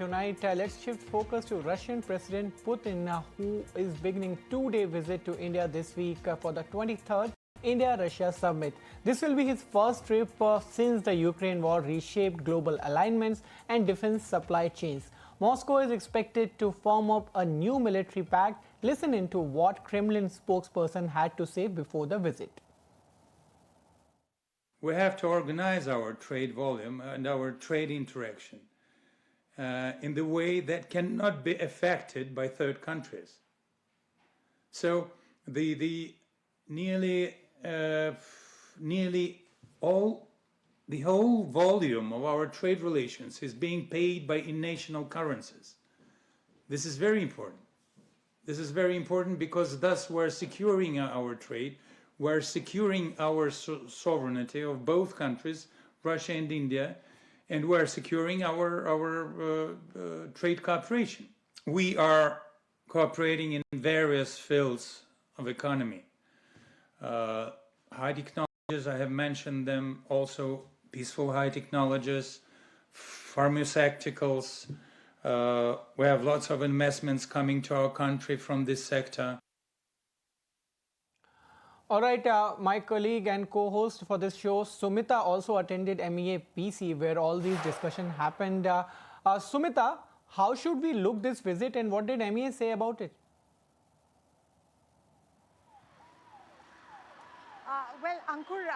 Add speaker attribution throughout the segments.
Speaker 1: Tonight, let's shift focus to Russian President Putin, who is beginning two-day visit to India this week for the 23rd India-Russia summit. This will be his first trip since the Ukraine war reshaped global alignments and defense supply chains. Moscow is expected to form up a new military pact. Listen into what Kremlin spokesperson had to say before the visit.
Speaker 2: We have to organize our trade volume and our trade interaction in the way that cannot be affected by third countries. So the nearly whole volume of our trade relations is being paid by in-national currencies. This is very important. This is very important because thus we're securing our trade, we're securing our sovereignty of both countries, Russia and India, and we're securing our trade cooperation. We are cooperating in various fields of economy. High technologies, I have mentioned them, also peaceful high technologies, pharmaceuticals. We have lots of investments coming to our country from this sector.
Speaker 1: All right, my colleague and co-host for this show, Sumita, also attended MEA PC, where all these discussions happened. Sumita, how should we look this visit and what did MEA say about it?
Speaker 3: Well, Ankur,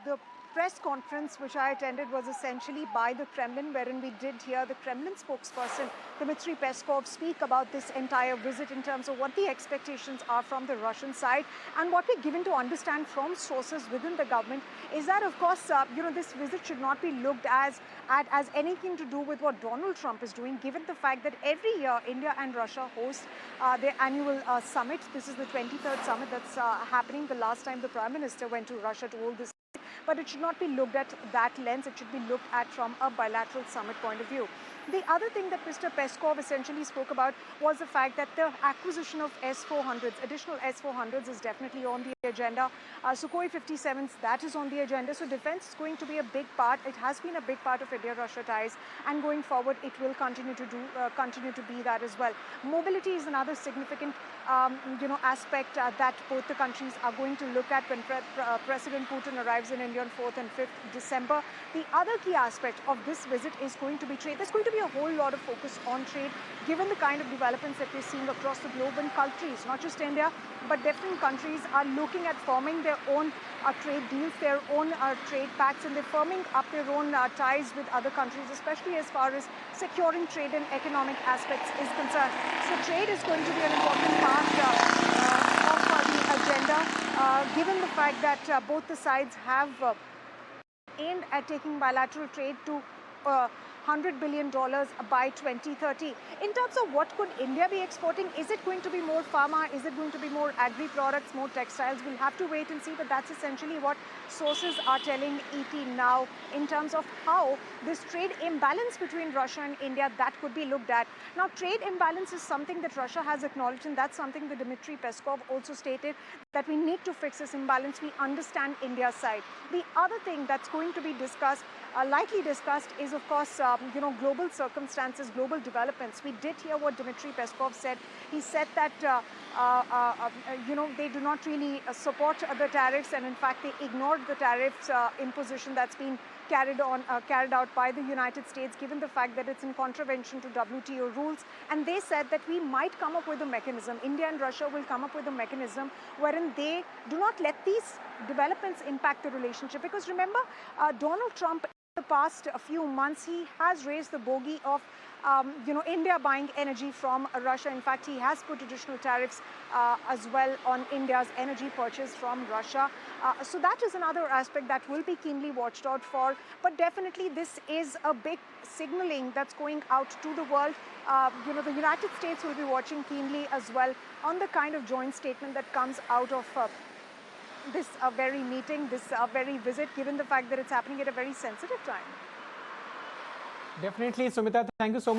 Speaker 3: the press conference which I attended was essentially by the Kremlin, wherein we did hear the Kremlin spokesperson, Dmitry Peskov, speak about this entire visit in terms of what the expectations are from the Russian side. And what we're given to understand from sources within the government is that, of course, this visit should not be looked at as anything to do with what Donald Trump is doing, given the fact that every year India and Russia host their annual summit. This is the 23rd summit that's happening. The last time the Prime Minister went to Russia to hold this. But it should not be looked at that lens. It should be looked at from a bilateral summit point of view. The other thing that Mr. Peskov essentially spoke about was the fact that the acquisition of S-400s, additional S-400s, is definitely on the agenda. Sukhoi 57s, that is on the agenda. So defense is going to be a big part. It has been a big part of India-Russia ties, and going forward, it will continue to be that as well. Mobility is another significant, aspect that both the countries are going to look at when President Putin arrives in India on 4th and 5th December. The other key aspect of this visit is going to be trade. There's going to be a whole lot of focus on trade, given the kind of developments that we're seeing across the globe in countries, not just India, but different countries are looking at forming their own trade deals, their own trade pacts, and they're firming up their own ties with other countries, especially as far as securing trade and economic aspects is concerned. So trade is going to be an important part of the agenda, given the fact that both the sides have aimed at taking bilateral trade to $100 billion by 2030. In terms of what could India be exporting, is it going to be more pharma? Is it going to be more agri-products, more textiles? We'll have to wait and see, but that's essentially what sources are telling ET now in terms of how this trade imbalance between Russia and India, that could be looked at. Now, trade imbalance is something that Russia has acknowledged, and that's something that Dmitry Peskov also stated, that we need to fix this imbalance. We understand India's side. The other thing that's going to be discussed, likely discussed, is of course, global circumstances, global developments. We did hear what Dmitry Peskov said. He said that, they do not really support the tariffs, and in fact, they ignored the tariffs imposition that's been carried out by the United States, given the fact that it's in contravention to WTO rules. And they said that we might come up with a mechanism. India and Russia will come up with a mechanism wherein they do not let these developments impact the relationship. Because remember, Donald Trump, the past few months, he has raised the bogey of India buying energy from Russia. In fact, he has put additional tariffs as well on India's energy purchase from Russia. So that is another aspect that will be keenly watched out for. But definitely, this is a big signaling that's going out to the world. The United States will be watching keenly as well on the kind of joint statement that comes out of this very meeting, this very visit, given the fact that it's happening at a very sensitive time.
Speaker 1: Definitely, Sumita, thank you so much.